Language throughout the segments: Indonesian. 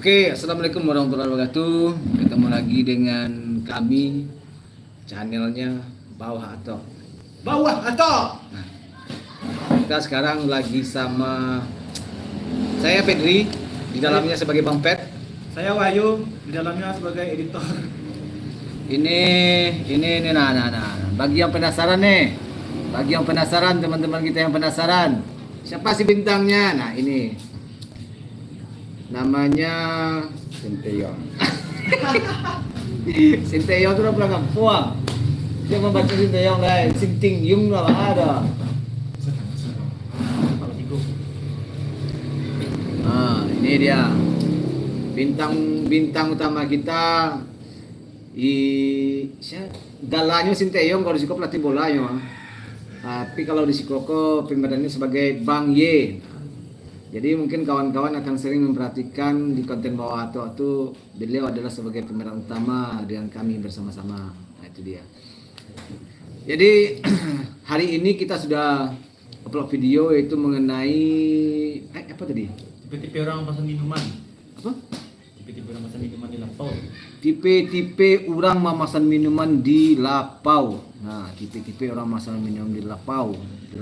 Oke, assalamualaikum warahmatullahi wabarakatuh. Ketemu lagi dengan kami, channelnya Bawah Atok. Bawah atau Nah, kita sekarang lagi sama saya Pedri, di dalamnya sebagai Bang Pet. saya Wahyu di dalamnya sebagai editor. Ini, nah. Bagi yang penasaran nih, bagi yang penasaran, teman-teman kita yang penasaran, siapa sih bintangnya? Nah, ini namanya Sinteyong. Sinteyong itu udah pernah kampung. Dia membaca Sinteyong lain, Sinting Yung lah ada. Nah, ini dia bintang utama kita. Galanya Sinteyong kalau di Siko pelatih bola ya. Tapi kalau di Sikoko pembadannya sebagai Bang Y. Jadi mungkin kawan-kawan akan sering memperhatikan di konten Bawah Atok itu beliau adalah sebagai pemeran utama dengan kami bersama-sama. Nah, itu dia. Jadi hari ini kita sudah upload video yaitu mengenai apa tadi? Tipe-tipe orang pesan minuman. Apa? Tipe-tipe orang pesan minuman di lapau. Tipe-tipe orang memesan minuman di lapau. Nah, tipe-tipe orang memesan minuman di lapau. Di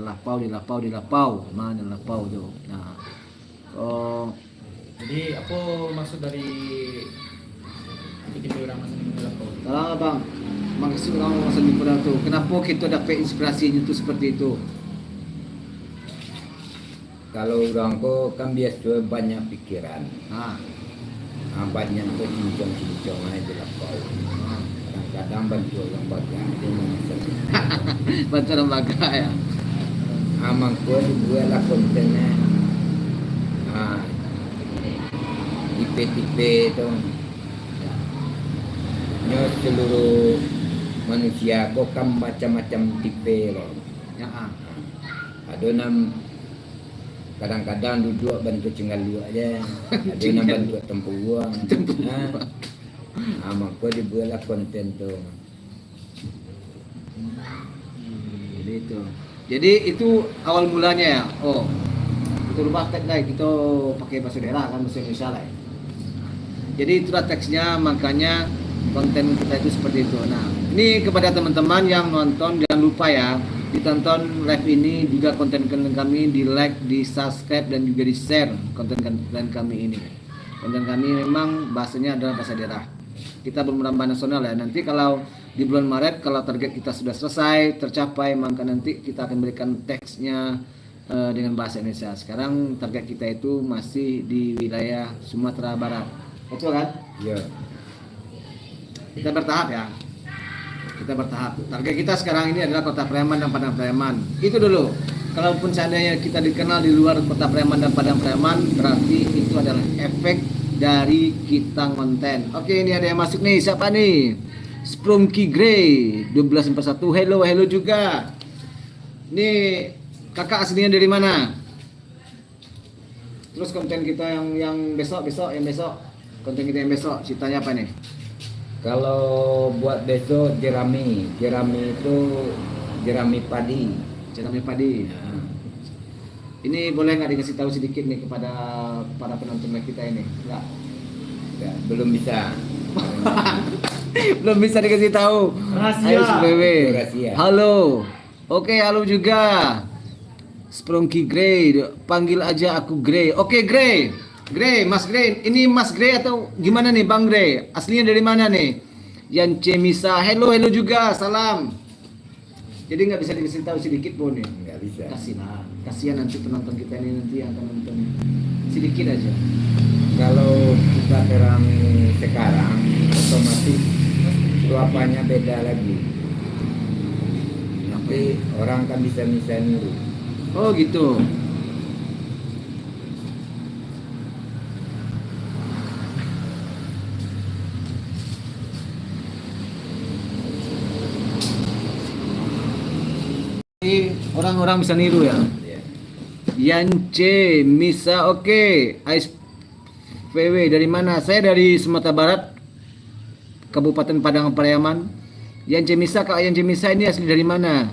lapau. Mana lapau tuh? Nah. Oh, Jadi apa maksud dari tipe-tipe orang pesan minuman di lapau? salah bang. Maksud orang memesan minuman tuh. Kenapa kita dapat inspirasinya tuh seperti itu? Kalau orang ko kan biasa banyak pikiran. Nah, Banyak ko cincong-cincong aja di lapau. Kadang-kadang bantu orang bagang dia memesan. bantu lembaga ya. Amang ko dibuat lah kontennya. Tipe-tipe itu. Nyo seluruh manusia ko kan macam-macam tipe loh. Ya, Ada nam kadang-kadang duduk bantu cenggal lu aja. Ada nam bantu tempuh uang. Maka dibuatlah konten tuh. Jadi itu awal mulanya ya. Oh, itu rumah teks lah kita pakai bahasa daerah kan bahasa Indonesia lah. Ya. Jadi itulah teksnya, makanya konten kita itu seperti itu. Nah, ini kepada teman-teman yang nonton jangan lupa ya ditonton live ini, juga konten kami di like, di subscribe dan juga di share konten kami ini. Konten kami memang bahasanya adalah bahasa daerah. Kita bermerambah nasional ya. Nanti kalau di bulan Maret kalau target kita sudah selesai tercapai, maka nanti kita akan berikan teksnya dengan bahasa Indonesia. Sekarang target kita itu masih di wilayah Sumatera Barat. Betul kan? Ya. Kita bertahap ya. Kita bertahap. Target kita sekarang ini adalah Kota Preman dan Padang Preman. Itu dulu. Kalaupun seandainya kita dikenal di luar Kota Preman dan Padang Preman, berarti itu adalah efek dari kita konten. Oke, ini ada yang masuk nih. Siapa nih? Sprunky Grey 1241. Hello juga. Ini kakak aslinya dari mana? Terus konten kita yang besok. Konten kita yang besok ceritanya apa nih? Kalau buat besok jerami itu jerami padi. Jerami padi. Ya. Ini boleh nggak dikasih tahu sedikit nih kepada para penonton kita ini? Nggak? Ya, belum bisa. Belum bisa dikasih tahu. Rahasia. Ayo SPW. Rahasia. Halo. Oke, halo juga. Sprunky Grey, panggil aja aku Grey. Oke, Grey. Mas Grey. Ini Mas Grey atau gimana nih Bang Grey? Aslinya dari mana nih? Yance Misa. Hello juga. Salam. Jadi nggak bisa dikasih tahu sedikit pun nih. Nggak bisa. Kasih lah. Kasihan nanti penonton kita ini nanti yang akan nonton sedikit aja. Kalau kita terang sekarang otomatis suapannya beda lagi. Nanti orang kan bisa niru. Oh gitu. Jadi orang-orang bisa niru ya. Ya. Yance Misa, oke. ASPW dari mana? Saya dari Sumatera Barat, Kabupaten Padang Pariaman. Yance Misa, Kak Yance Misa ini asli dari mana?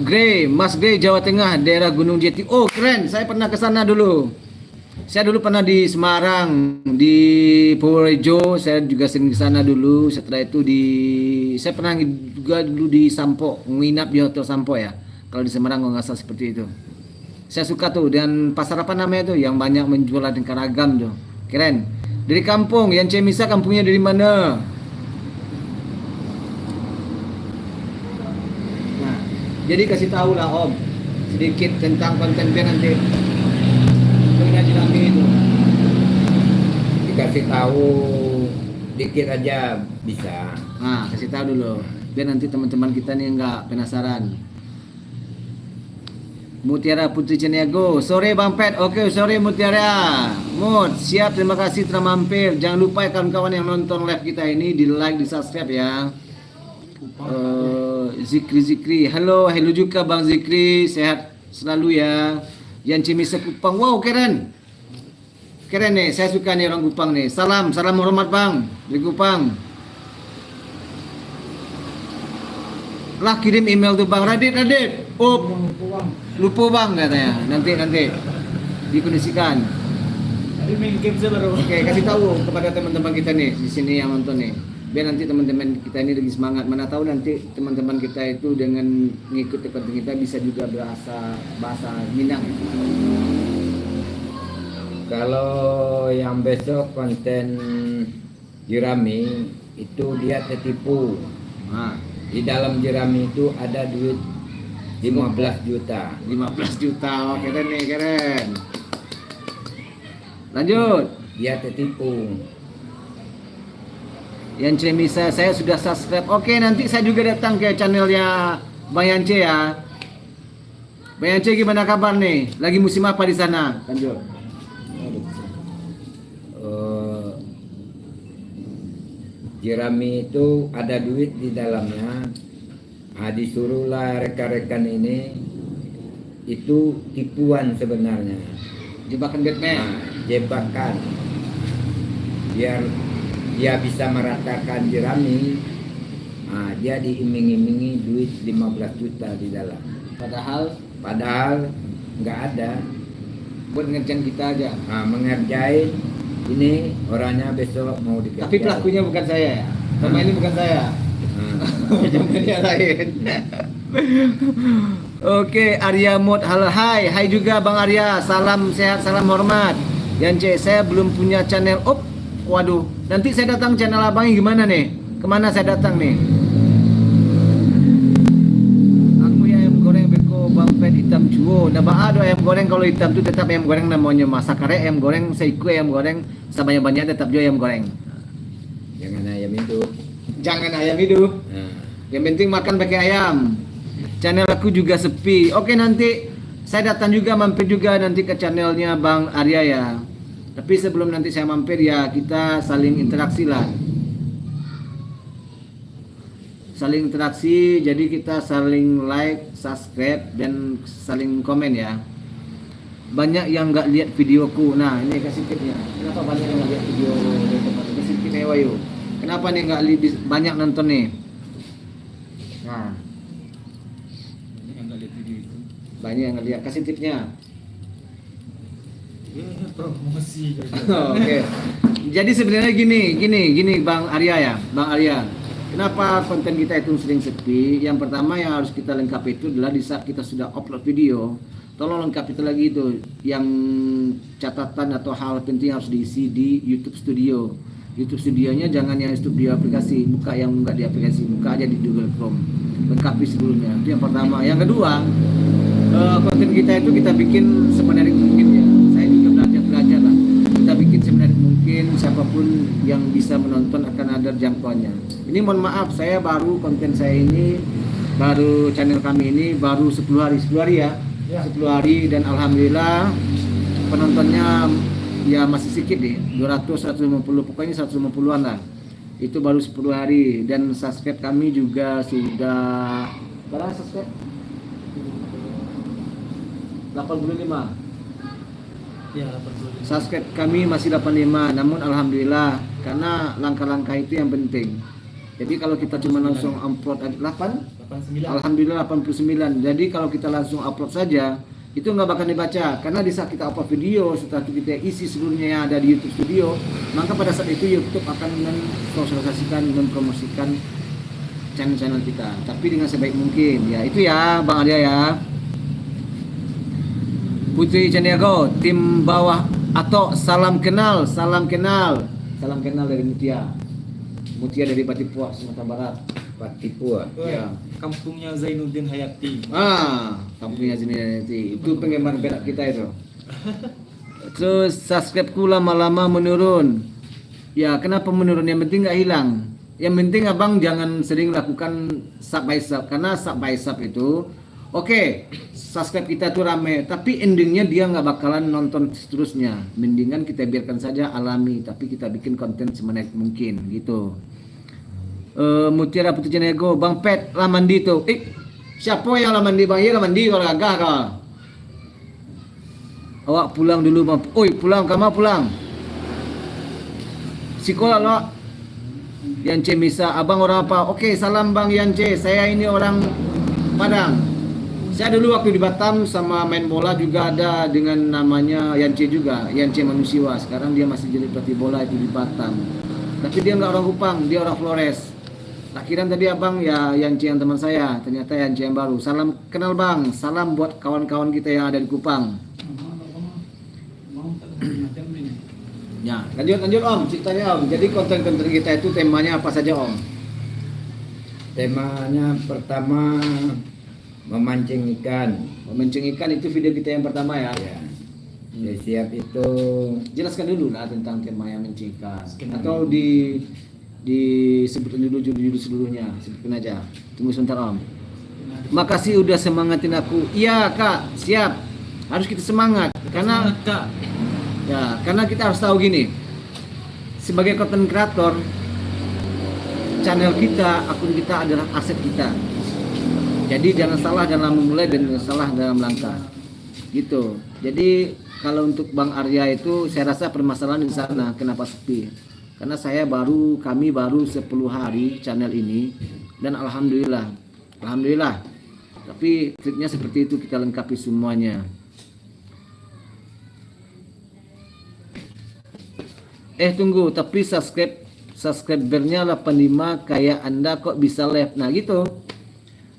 Grey, Mas Grey, Jawa Tengah, daerah Gunung Jati. Oh keren, saya pernah ke sana dulu. Saya dulu pernah di Semarang, di Purworejo, saya juga sering di sana dulu. Setelah itu saya pernah juga dulu di Sampo, nginap di Hotel Sampo ya. Kalau di Semarang kalau nggak salah seperti itu. Saya suka tuh, dan pasar apa namanya tuh yang banyak menjual aneka ragam tuh. Keren. Dari kampung, yang Cemisa kampungnya dari mana? Nah, jadi kasih tahu lah Om sedikit tentang konten biar nanti pengen Jerami itu. Dikasih tahu dikit aja bisa. Nah, kasih tahu dulu biar nanti teman-teman kita nih nggak penasaran. Mutiara Putri Ceniago, sore Bang Pet. Oke, sore Mutiara. Mut, siap, terima kasih telah mampir. Jangan lupa ya kawan-kawan yang nonton live kita ini di like, di subscribe ya. Zikri, halo juga Bang Zikri, sehat selalu ya. Yang Cimisa Kupang, wow keren nih, saya suka nih orang Kupang nih. Salam hormat Bang dari Kupang. Lah kirim email tuh Bang Radit. Oh, lupa Bang katanya. Nanti dikondisikan. Tadi main game saya baru. Oke, kasih tahu kepada teman-teman kita nih di sini yang nonton nih. Biar nanti teman-teman kita ini lagi semangat. Mana tahu nanti teman-teman kita itu dengan ngikut konten kita bisa juga bahasa Minang. Kalau yang besok konten Jerami itu dia tertipu. Nah, Di dalam Jerami itu ada duit 15 juta. 15 juta. Oh, keren. Lanjut. Dia tertipu. Yang Cemisa saya sudah subscribe. Oke, nanti saya juga datang ke channelnya Bang Yance ya. Bang Yance gimana kabar nih? Lagi musim apa di sana? Lanjut. Jerami itu ada duit di dalamnya. Disuruhlah rekan-rekan ini, itu tipuan sebenarnya. Jebakan Batman. Jebakan. Biar dia bisa meratakan Jerami. Dia diiming-imingi duit 15 juta di dalam. Padahal nggak ada. Buat ngerjain kita aja. Mengerjain ini orangnya besok mau dikerjain. Tapi pelakunya bukan saya ya. Pemain ini bukan saya. Pemainnya lain. Oke, Arya Mod, halo, hai juga Bang Arya, salam sehat, salam hormat. Yang saya belum punya channel. Waduh, nanti saya datang channel abangnya gimana nih? Kemana saya datang nih? Aku ya ayam goreng beko Bang Pet hitam cuo. Nah, ada ayam goreng kalau hitam itu tetap ayam goreng namanya masak kare ayam goreng, seiku ayam goreng, sebanyak-banyak tetap juga ayam goreng. Jangan ayam itu. Jangan ayam hidup. Yang penting makan pakai ayam. Channel aku juga sepi. Oke, nanti saya datang juga, mampir juga nanti ke channelnya Bang Arya ya. Tapi sebelum nanti saya mampir ya, kita saling interaksi lah. Saling interaksi, jadi kita saling like, subscribe, dan saling komen ya. Banyak yang nggak lihat videoku. Nah, ini kasih tipnya. Kenapa banyak yang nggak lihat video? Kasih tip ya, Wayu. Kenapa nih nggak banyak nonton nih? Nah, Yang nggak lihat video itu. banyak yang nggak lihat. Kasih tipnya. Promosi. Oke. Jadi sebenarnya gini Bang Arya ya, Bang Arya. Kenapa konten kita itu sering sepi? Yang pertama yang harus kita lengkapi itu adalah di saat kita sudah upload video, tolong lengkapi itu lagi itu yang catatan atau hal penting harus diisi di YouTube Studio. YouTube Studionya jangan yang studio aplikasi, buka yang enggak di aplikasi, buka aja di Google Chrome. Lengkapi sebelumnya. Itu yang pertama. Yang kedua, konten kita itu kita bikin semenarik mungkin ya. Saya juga belajar lah. Kita bikin semenarik mungkin, siapapun yang bisa menonton akan ada jangkauannya. Ini mohon maaf, saya baru konten saya ini, baru channel kami ini baru 10 hari ya. 10 hari dan alhamdulillah penontonnya ya masih sedikit deh, 200, 150, pokoknya 150-an lah. Itu baru 10 hari dan subscribe kami juga sudah berapa subscribe? 85. Ya, 85. Subscribe kami masih 85, namun alhamdulillah karena langkah-langkah itu yang penting. Jadi kalau kita cuma langsung upload 89, 89. alhamdulillah 89. Jadi kalau kita langsung upload saja itu nggak bakal dibaca, karena di saat kita upload video, setelah itu kita isi seluruhnya yang ada di YouTube Studio, maka pada saat itu YouTube akan mensosialisasikan, mempromosikan channel-channel kita, tapi dengan sebaik mungkin. Ya itu ya Bang Arya ya. Putri Caniago, tim bawah atau salam kenal dari Mutia dari Patipua, Sumatera Barat. Patipua. Ya. Kampungnya Zainuddin Hayati. Kampungnya sini nanti. Itu penggemar berak kita itu. Terus subscribe-ku lama-lama menurun. Ya, kenapa menurun? Yang penting nggak hilang. Yang penting abang jangan sering lakukan sub by sub, karena sub by sub itu oke, subscribe kita tuh rame, tapi endingnya dia nggak bakalan nonton seterusnya. Mendingan kita biarkan saja alami, tapi kita bikin konten semenarik mungkin gitu. Mutiara Putri Caniago, Bang Pet lah mandi tuh. Siapa yang lah mandi? Bang Iya lah mandi kalau agak kau. Awak pulang dulu Bang. Oi, pulang, kamu pulang. Sekolah lo. Yance Misa, abang orang apa? Oke, salam Bang Yance. Saya ini orang Padang. Saya dulu waktu di Batam sama main bola juga ada dengan namanya Yance juga, Yance Manusiwa. Sekarang dia masih jadi pelatih bola itu di Batam. Tapi dia nggak orang Kupang, dia orang Flores. Tak kira tadi abang ya Yance yang teman saya, ternyata Yance yang baru. Salam kenal Bang, salam buat kawan-kawan kita yang ada di Kupang. Ya, lanjut Om, ceritanya Om. Jadi konten-konten kita itu temanya apa saja Om? Temanya pertama memancing ikan. Memancing ikan itu video kita yang pertama ya. Ya. Siap itu Jelaskan dulu lah tentang tema yang mancing ikan. Atau disebutkan dulu judul seluruhnya, sebutkan aja. Tunggu sebentar Om. Makasih udah semangatin aku. Iya Kak, siap. Harus kita semangat karena Semangat, Kak. ya, karena kita harus tahu gini. Sebagai content creator, channel kita, akun kita adalah aset kita. Jadi jangan salah dalam memulai dan jangan salah dalam langkah. Gitu. Jadi kalau untuk Bang Arya itu saya rasa permasalahan di sana kenapa sepi. Karena kami baru 10 hari channel ini dan alhamdulillah. Tapi triknya seperti itu, kita lengkapi semuanya. Tunggu, tapi subscribernya 85 kayak Anda kok bisa live. Nah gitu.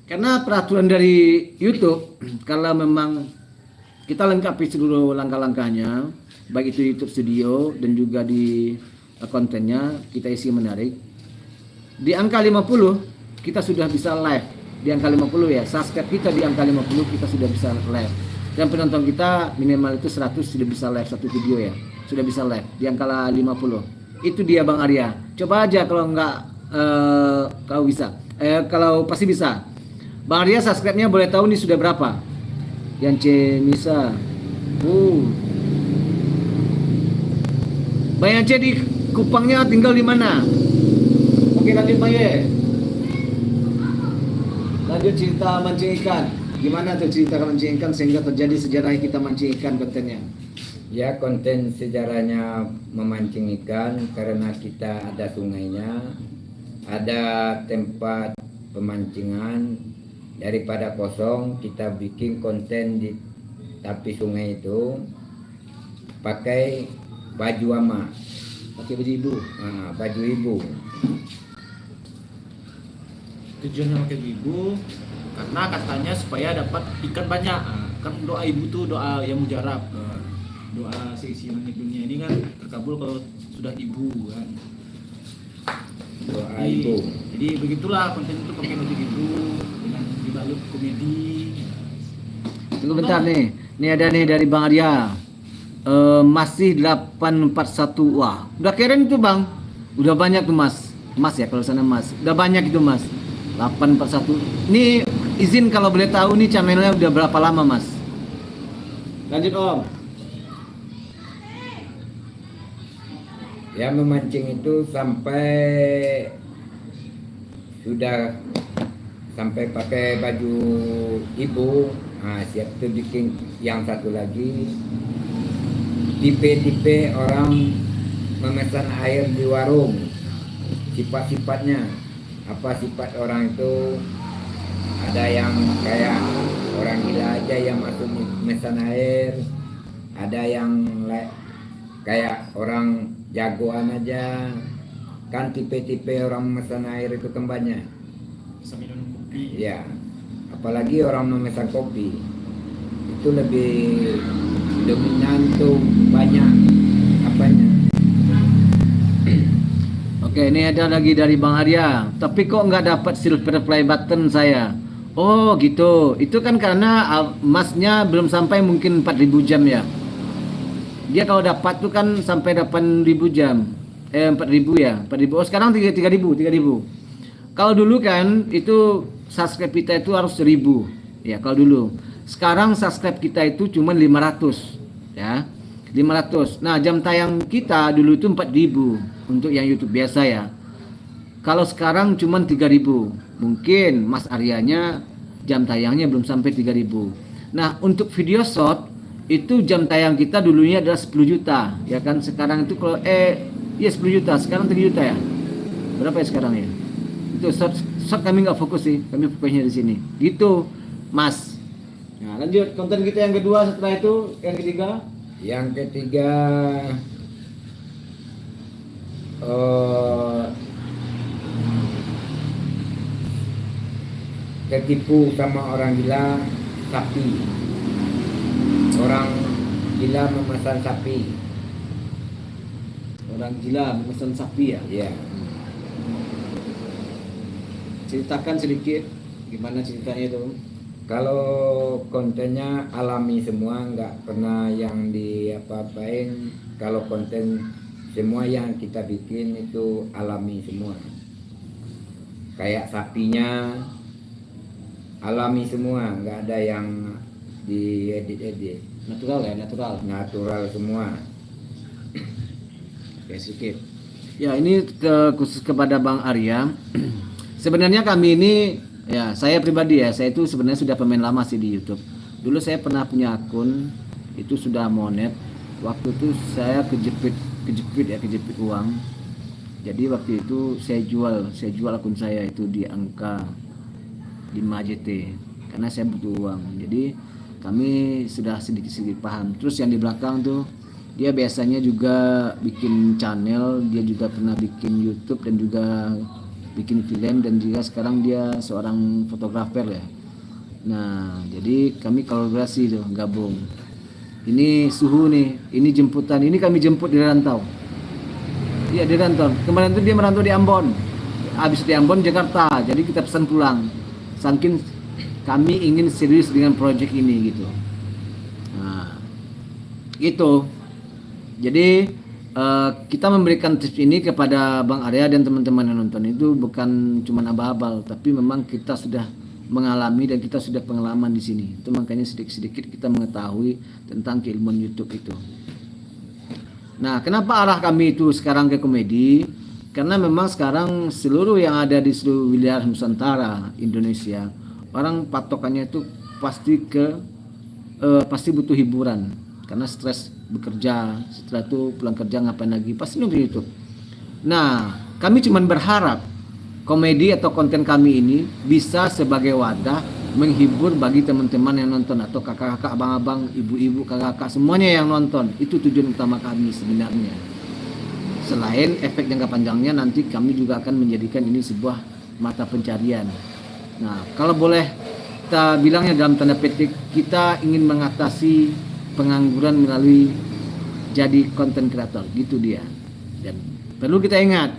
Karena peraturan dari YouTube kalau memang kita lengkapi seluruh langkah-langkahnya, baik itu YouTube Studio dan juga di kontennya kita isi menarik. Di angka 50 kita sudah bisa live. Di angka 50 ya, subscribe kita di angka 50 kita sudah bisa live. Dan penonton kita minimal itu 100 sudah bisa live satu video ya. Sudah bisa live di angka 50. Itu dia Bang Arya. Coba aja kalau enggak kau bisa. Kalau pasti bisa. Bang Arya subscribe-nya boleh tahu nih sudah berapa? Yang C Misa. Bang Yance di Kupangnya tinggal di mana? Oke, lanjut Bang Ye. Lanjut cerita mancing ikan. Gimana tuh cerita mancing ikan sehingga terjadi sejarah kita mancing ikan kontennya? ya konten sejarahnya memancing ikan karena kita ada sungainya, ada tempat pemancingan. Daripada kosong kita bikin konten di tepi sungai itu pakai baju ama. Pakai baju ibu. Baju ibu. Tujuannya pakai ibu karena katanya supaya dapat ikan banyak. Kan doa ibu tuh doa yang mujarab. Doa seisi langit dunia ini kan terkabul kalau sudah ibu kan. Doa ibu. Jadi begitulah konten itu pakai baju ibu dengan dibalut komedi. Tunggu bentar nih. Ini ada nih dari Bang Arya. Masih 841. Wah, udah keren itu Bang. Udah banyak tuh Mas. Mas ya kalau sana Mas. Udah banyak itu Mas. 841. Ini izin kalau boleh tahu nih channelnya udah berapa lama Mas? Lanjut Om. Ya memancing itu sampai sudah sampai pakai baju ibu. Siap tuh bikin yang satu lagi. Tipe-tipe orang memesan air di warung, sifat-sifatnya apa sifat orang itu, ada yang kayak orang gila aja yang masuk mesan air, ada yang kayak orang jagoan aja, kan tipe-tipe orang mesan air itu kan banyak. Bisa minum kopi. Ya, apalagi orang memesan kopi itu lebih dominan tuh, banyak apanya. Oke, ini ada lagi dari Bang Arya. Tapi kok nggak dapat silver play button saya? Oh gitu. Itu kan karena emasnya belum sampai mungkin 4.000 jam ya. Dia kalau dapat tuh kan sampai 8.000 jam. 4.000 ya. 4.000. Oh sekarang 3.000. Kalau dulu kan itu subscribe kita itu harus 1.000. Ya kalau dulu. Sekarang subscribe kita itu cuma 500. Ya. 500. Nah, jam tayang kita dulu itu 4.000 untuk yang YouTube biasa ya. Kalau sekarang cuma 3.000. Mungkin Mas Aryanya jam tayangnya belum sampai 3.000. Nah, untuk video short itu jam tayang kita dulunya adalah 10 juta, ya kan? Sekarang itu kalau ya 10 juta, sekarang 3 juta ya. Berapa ya sekarang ya? Itu short kami nggak fokus sih, kami fokusnya di sini. Gitu, Mas. Nah, lanjut konten kita yang kedua setelah itu, yang ketiga. Yang ketiga, ketipu sama orang gila sapi. Orang gila memesan sapi. Orang gila memesan sapi ya. Ya, Ceritakan sedikit gimana ceritanya itu. kalau kontennya alami semua, nggak pernah yang di apa-apain. Kalau konten semua yang kita bikin itu alami semua. Kayak sapinya alami semua, nggak ada yang diedit-edit. Natural ya, natural. Natural semua. Oke, sedikit. Ya, ini khusus kepada Bang Arya. Sebenarnya kami ini, ya saya pribadi ya, saya itu sebenarnya sudah pemain lama sih di YouTube. Dulu saya pernah punya akun, itu sudah monet. Waktu itu saya kejepit uang. Jadi waktu itu saya jual akun saya itu di angka 5 JT karena saya butuh uang. Jadi kami sudah sedikit paham. Terus yang di belakang tuh dia biasanya juga bikin channel, dia juga pernah bikin YouTube dan juga bikin film, dan juga sekarang dia seorang fotografer ya. Nah, jadi kami kolaborasi tuh, gabung. Ini suhu nih, ini jemputan, ini kami jemput di rantau. Iya di rantau. Kemarin tuh dia merantau di Ambon. Habis di Ambon Jakarta, jadi kita pesan pulang. Saking kami ingin serius dengan proyek ini gitu. Nah, gitu. Jadi kita memberikan tips ini kepada Bang Arya dan teman-teman yang nonton itu bukan cuma abal-abal, tapi memang kita sudah mengalami dan kita sudah pengalaman di sini. Itu makanya sedikit-sedikit kita mengetahui tentang keilmuan YouTube itu. Nah, kenapa arah kami itu sekarang ke komedi? Karena memang sekarang seluruh yang ada di seluruh wilayah Nusantara Indonesia, orang patokannya itu pasti butuh hiburan karena stres bekerja, setelah itu pulang kerja ngapain lagi, pasti nonton YouTube. Nah, kami cuma berharap komedi atau konten kami ini bisa sebagai wadah menghibur bagi teman-teman yang nonton, atau kakak-kakak, abang-abang, ibu-ibu, kakak-kakak, semuanya yang nonton. Itu tujuan utama kami sebenarnya. Selain efek jangka panjangnya, nanti kami juga akan menjadikan ini sebuah mata pencarian. Nah, kalau boleh kita bilangnya dalam tanda petik, kita ingin mengatasi pengangguran melalui jadi konten kreator, gitu dia. Dan perlu kita ingat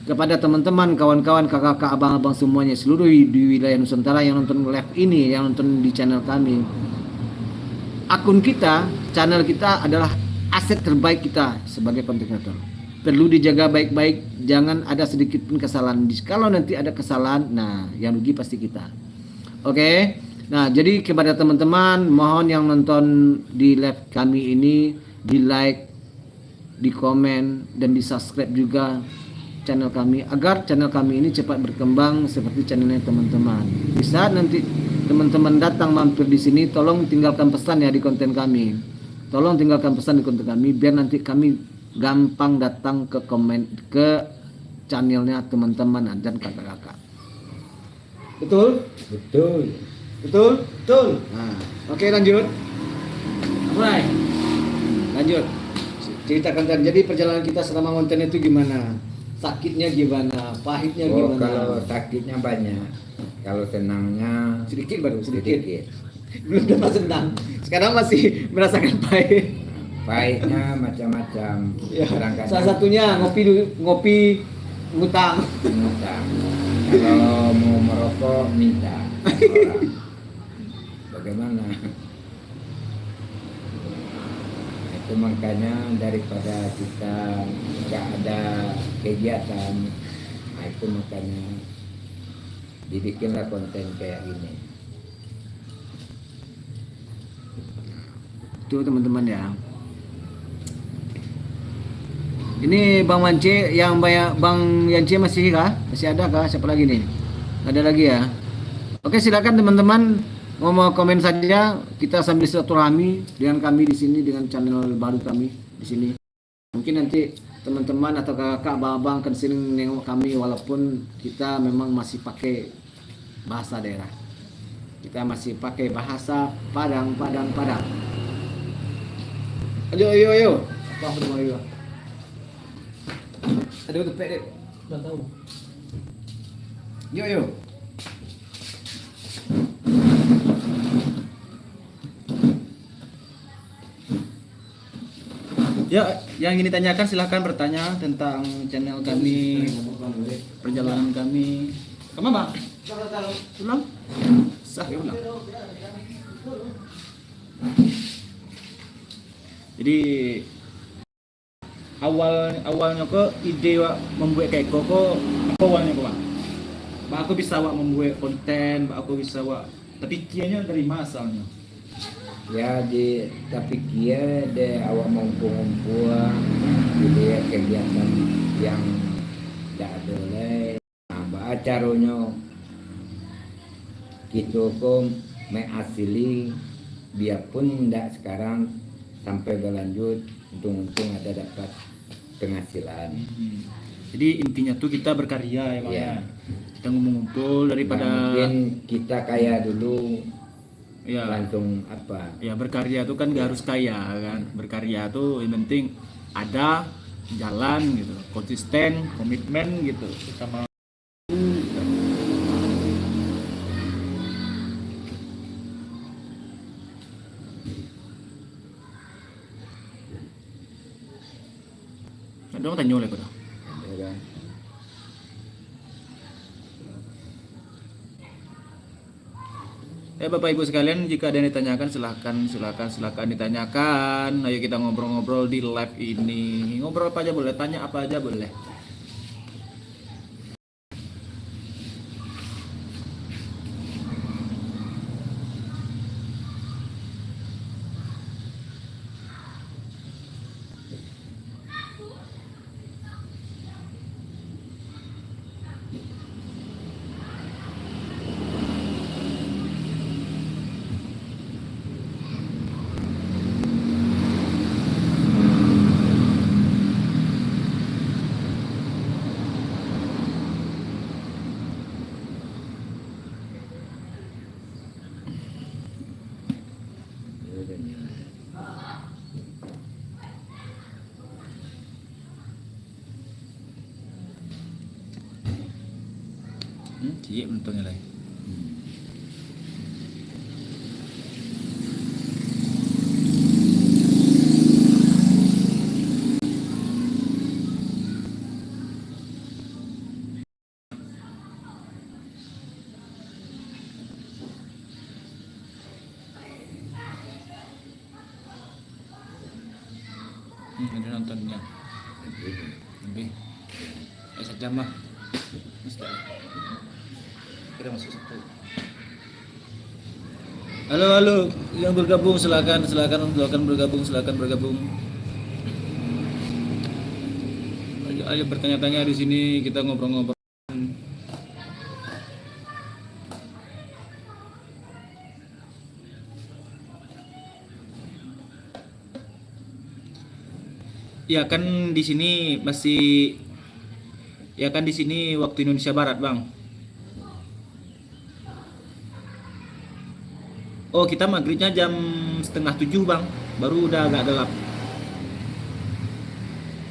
kepada teman-teman, kawan-kawan, kakak-kakak, abang-abang semuanya seluruh di wilayah Nusantara yang nonton live ini, yang nonton di channel kami, akun kita, channel kita adalah aset terbaik kita sebagai konten kreator. Perlu dijaga baik-baik, jangan ada sedikit pun kesalahan. Kalau nanti ada kesalahan, nah yang rugi pasti kita. Oke. Nah, jadi kepada teman-teman, mohon yang nonton di live kami ini di like, di komen, dan di subscribe juga channel kami, agar channel kami ini cepat berkembang seperti channelnya teman-teman. Di saat nanti teman-teman datang mampir di sini, tolong tinggalkan pesan ya di konten kami. Tolong tinggalkan pesan di konten kami biar nanti kami gampang datang ke komen ke channelnya teman-teman dan kakak-kakak. Betul? betul. Betul? Betul. Nah, oke lanjut. Mulai. Lanjut. Ceritakan kan. Jadi perjalanan kita selama konten itu gimana? Sakitnya gimana? Pahitnya Oh, gimana? kalau sakitnya banyak. Kalau senangnya Sedikit baru, sedikit. sedikit. Belum dapat senang. Sekarang masih merasakan pahit. Pahitnya macam-macam. Ya, Kadang-kadang salah satunya ngopi ngutang. ngutang. Kalau mau merokok minta orang. Bagaimana? Itu makanya daripada kita nggak ada kegiatan, nah itu makanya dibikinlah konten kayak gini. Itu teman-teman ya. Ini Bang Wance yang banyak Bang Yance masih kah? Masih ada kah? Siapa lagi nih? Ada lagi ya? Oke, silakan teman-teman mau komen saja, kita sambil silaturahmi dengan kami di sini, dengan channel baru kami di sini. Mungkin nanti teman-teman atau kakak abang akan sering nengok kami walaupun kita memang masih pakai bahasa daerah. Kita masih pakai bahasa Padang. Ayo. Apa mau ayo? Ada untuk pede. Enggak tahu. Yo. Ya, yang ingin ditanyakan silahkan bertanya tentang channel kami, perjalanan kami. Kamu Bang? Ulang? Sah, ya ulang. Jadi awalnya kok ide wak membuat kayak kok apa awalnya kok Bang? Bang aku bisa wak membuat konten, Bang aku bisa wak tapi kianya dari mana asalnya? Ya tapi kia de awak ngumpul jadi kegiatan yang tidak boleh. Nah, acaranya gitu kok mengasili biarpun tidak sekarang sampai berlanjut untung ada dapat penghasilan. Jadi intinya tuh kita berkarya ya Bang Iya. ya. Kita ngumpul daripada Nggak mungkin kita kaya dulu ya langsung apa. ya berkarya tuh kan gak harus kaya kan. Berkarya tuh yang penting ada jalan gitu, konsisten, komitmen gitu sama. Ada orang tanya oleh kau dah. Ya kan? Bapak Ibu sekalian, jika ada yang ditanyakan silahkan ditanyakan. Ayo kita ngobrol-ngobrol di live ini. Ngobrol apa aja boleh, tanya apa aja boleh. Iya untungnya lah. Ada nontonnya lebih sejam lah. Kita masuk satu. Halo yang bergabung silakan bergabung. Ayo bertanya-tanya di sini, kita ngobrol-ngobrol. Ya kan di sini masih di sini waktu Indonesia Barat, Bang. Oh, kita maghribnya jam setengah 7 bang, baru udah agak gelap.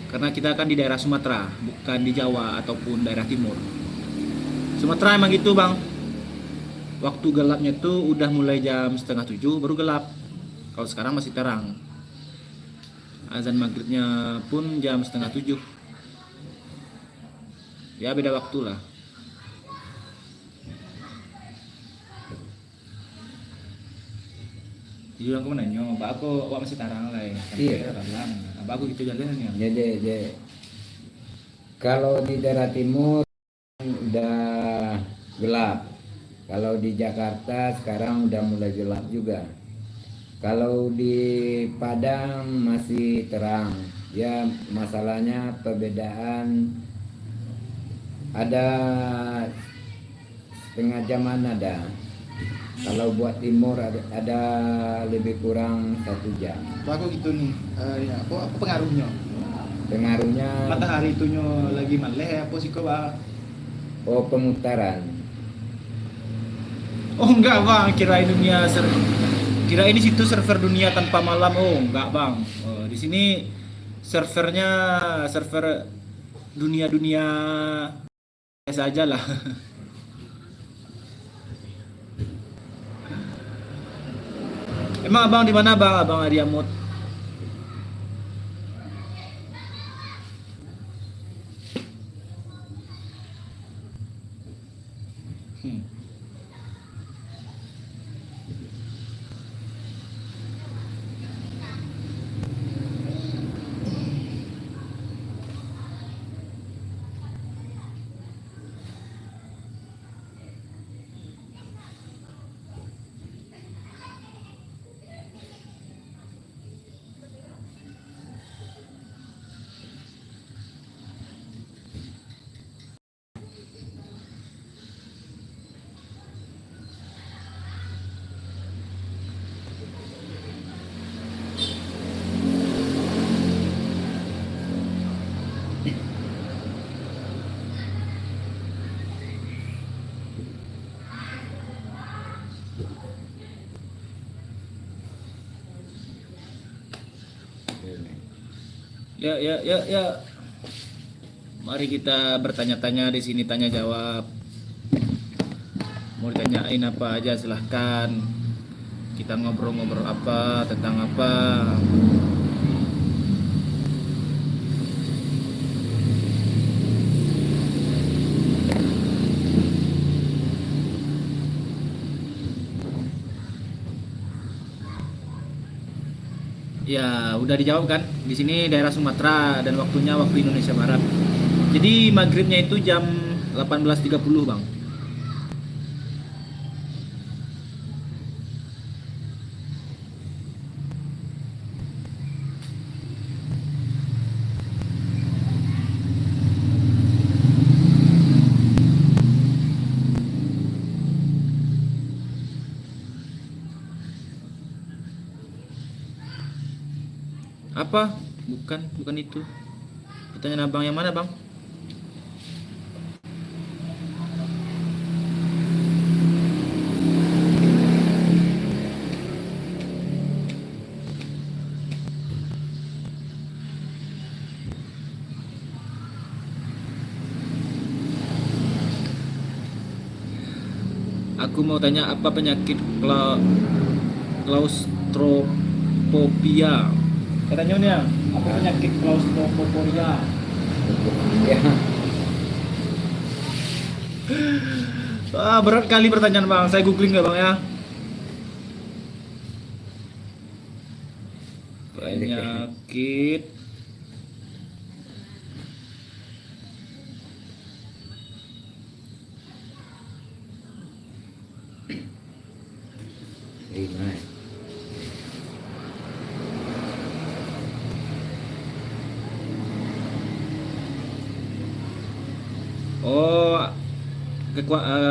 Karena kita kan di daerah Sumatera, bukan di Jawa ataupun daerah timur. Sumatera emang gitu bang. Waktu gelapnya tuh udah mulai jam setengah 7 baru gelap. Kalau sekarang masih terang. Azan maghribnya pun jam setengah 7. Ya beda waktu lah. Jadi aku menanya, Pak aku masih tarang lah ya. Iya. Apa aku gitu jalan ya. Jadi kalau di daerah timur udah gelap. Kalau di Jakarta sekarang udah mulai gelap juga. Kalau di Padang masih terang. Ya masalahnya perbedaan ada setengah jaman ada. Kalau buat timur ada lebih kurang 1 jam. Tuh aku gitu nih. Ya, apa pengaruhnya? Pengaruhnya Matahari itunya lagi maleh apa sih kok bang? pemutaran. Oh enggak bang, kira ini situ server dunia tanpa malam. Oh enggak bang. Di sini server dunia biasa aja lah. Emang abang di mana bang? Abang Ariamut. Hmm. Ya. Mari kita bertanya-tanya di sini, tanya jawab. Mau ditanyain apa aja silahkan. Kita ngobrol-ngobrol apa, tentang apa. Ya, udah dijawab kan? Di sini daerah Sumatera dan waktunya waktu Indonesia Barat. Jadi maghribnya itu jam 18.30, Bang. Apa? Bukan itu. Pertanyaan Abang yang mana, Bang? Aku mau tanya apa penyakit klaustrofobia? Katanya nih, apa penyakit klaustrofobia? Ya, Berat kali pertanyaan Bang. Saya googling ya, Bang ya. Penyakit gimana?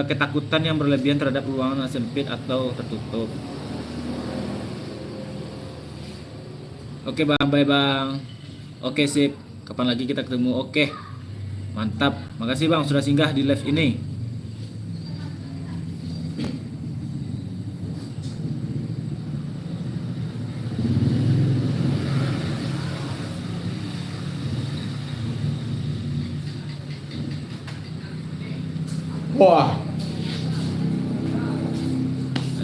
ketakutan yang berlebihan terhadap ruangan yang sempit atau tertutup. Oke Bang, bye Bang. Oke sip. Kapan lagi kita ketemu? Oke. Mantap. Makasih Bang sudah singgah di live ini. Wah.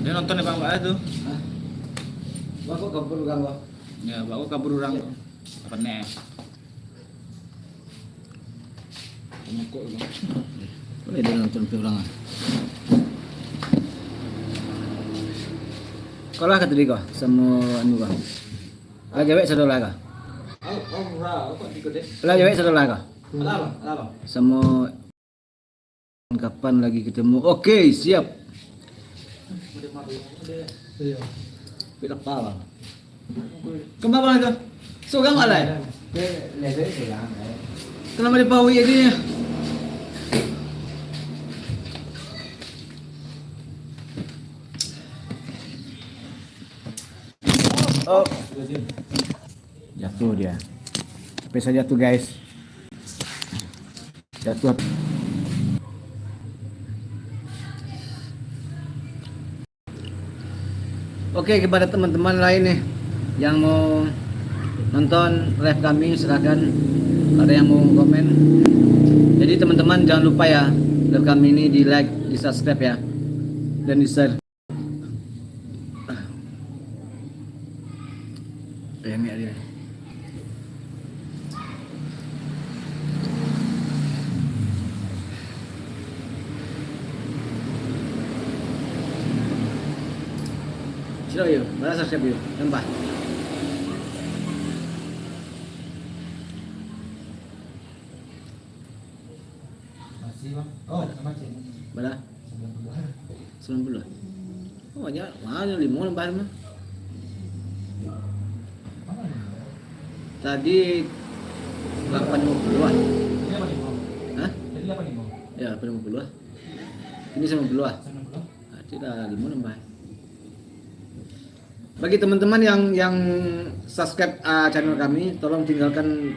Dia nonton ya Bang Mbak itu. Wah, kok kabur kan gua? Ya, bawa kabur orang. Apa nih? Kok itu. Boleh dia nonton ke orang. Kalau kata dia kau, sama anu kau. Lah cewek saudara kau. Lah cewek saudara kau. Apa? Sama kapan lagi ketemu? Oke, siap. Bila pala. Kenapa itu? Sugang alay. Kenapa dipawi ini? Oh, jatuh dia. Sampai saja jatuh guys. Jatuh. Oke, kepada teman-teman lain nih yang mau nonton live kami silahkan, ada yang mau komen. Jadi teman-teman jangan lupa ya, live kami ini di like, di subscribe ya, dan di share. Ini dia. Sila yuk, mana subscribe yuk, nampak. Masih Bang. Oh, masih. Mana? 90. Oh, ya, mana 5 nambah mah. Tadi 80-an. Ini apa nih, Bang? Hah? Jadi apa nih, Bang? Ya, 80-an. Ini 90-an. 90. Berarti dah 5 nambah. Bagi teman-teman yang subscribe channel kami, tolong tinggalkan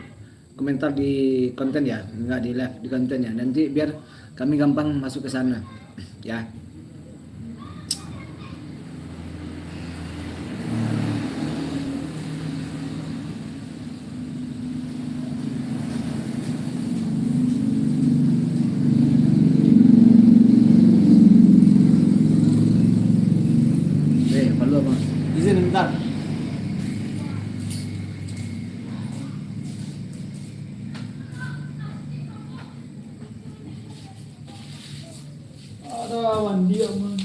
komentar di konten ya, enggak di live, di konten ya. Nanti biar kami gampang masuk ke sana. Ya. Perlu apa? Izin bentar. Ada mandi aman.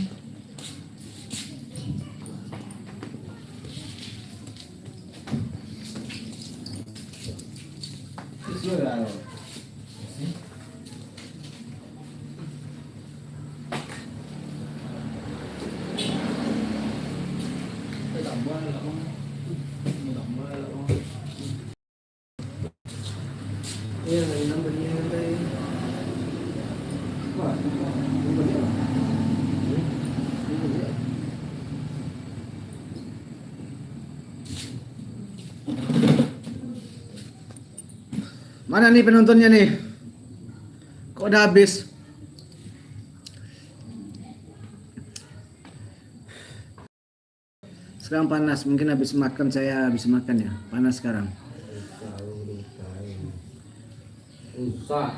Sudah. Iya, dari nomor ini dari. Wah, nomor dia. Mana nih penontonnya nih? Kok udah habis? Sekarang panas, mungkin habis makan, saya habis makan ya. Panas sekarang. Usah.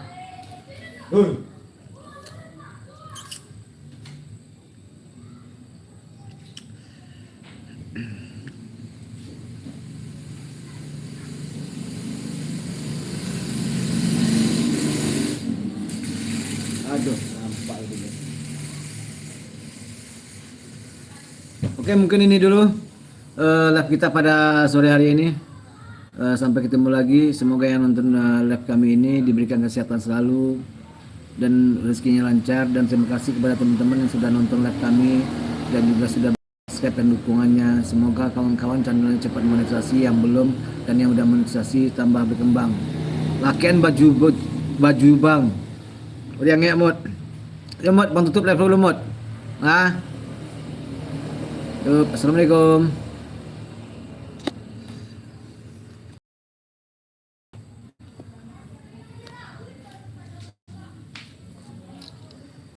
Aduh, nampak itu. Oke, mungkin ini dulu live kita pada sore hari ini. Sampai ketemu lagi. Semoga yang nonton live kami ini diberikan kesehatan selalu dan rezekinya lancar. Dan terima kasih kepada teman-teman yang sudah nonton live kami dan juga sudah subscribe dan dukungannya. Semoga kawan-kawan channelnya cepat monetisasi, yang belum dan yang udah monetisasi tambah berkembang. Lakian baju bang. Udah nggak Mut? Ya Mut, bang tutup live dulu Mut. Assalamualaikum.